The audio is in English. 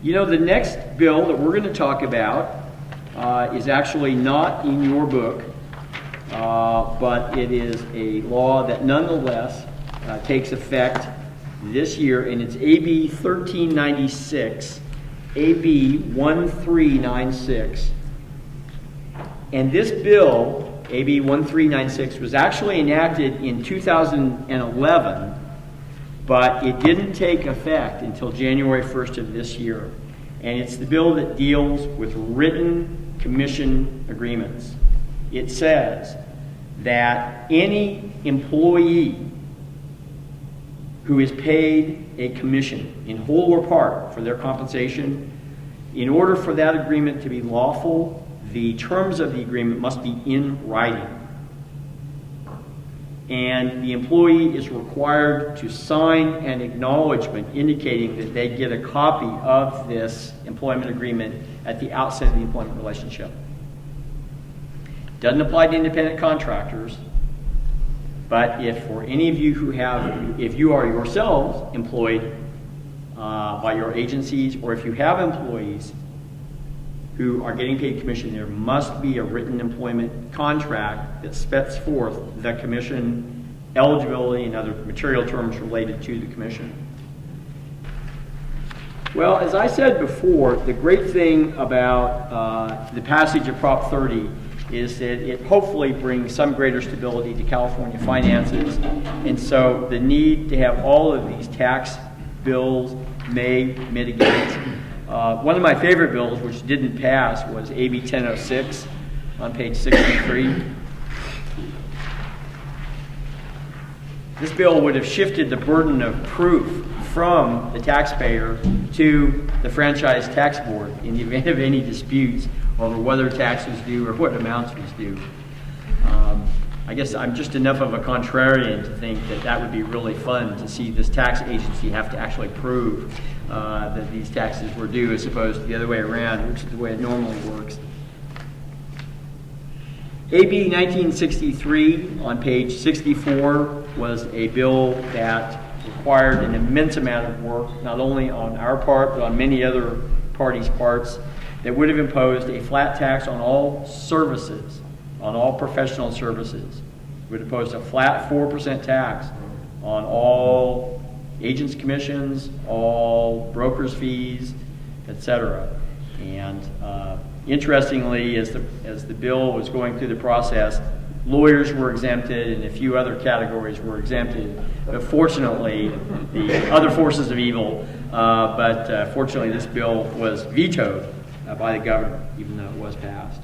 You know, the next bill that we're going to talk about is actually not in your book, but it is a law that nonetheless takes effect this year, and it's AB 1396, AB 1396. And this bill, AB 1396, was actually enacted in 2011, but it didn't take effect until January 1st of this year. And it's the bill that deals with written commission agreements. It says that any employee who is paid a commission in whole or part for their compensation, in order for that agreement to be lawful, the terms of the agreement must be in writing. And the employee is required to sign an acknowledgement indicating that they get a copy of this employment agreement at the outset of the employment relationship. Doesn't apply to independent contractors, but if for any of you who have, if you are yourselves employed by your agencies, or if you have employees who are getting paid commission, there must be a written employment contract that sets forth the commission eligibility and other material terms related to the commission. Well, as I said before, the great thing about the passage of Prop 30 is that it hopefully brings some greater stability to California finances. And so the need to have all of these tax bills may mitigate. One of my favorite bills, which didn't pass, was AB 1006 on page 63. This bill would have shifted the burden of proof from the taxpayer to the Franchise Tax Board in the event of any disputes over whether tax was due or what amounts was due. I guess I'm just enough of a contrarian to think that that would be really fun to see this tax agency have to actually prove that these taxes were due, as opposed to the other way around, which is the way it normally works. AB 1963 on page 64 was a bill that required an immense amount of work, not only on our part, but on many other parties' parts, that would have imposed a flat tax on all services, on all professional services. It would impose a flat 4% tax on all agents' commissions, all brokers' fees, etc. And interestingly, as the bill was going through the process, lawyers were exempted and a few other categories were exempted. But fortunately, the other forces of evil, fortunately this bill was vetoed by the governor, even though it was passed.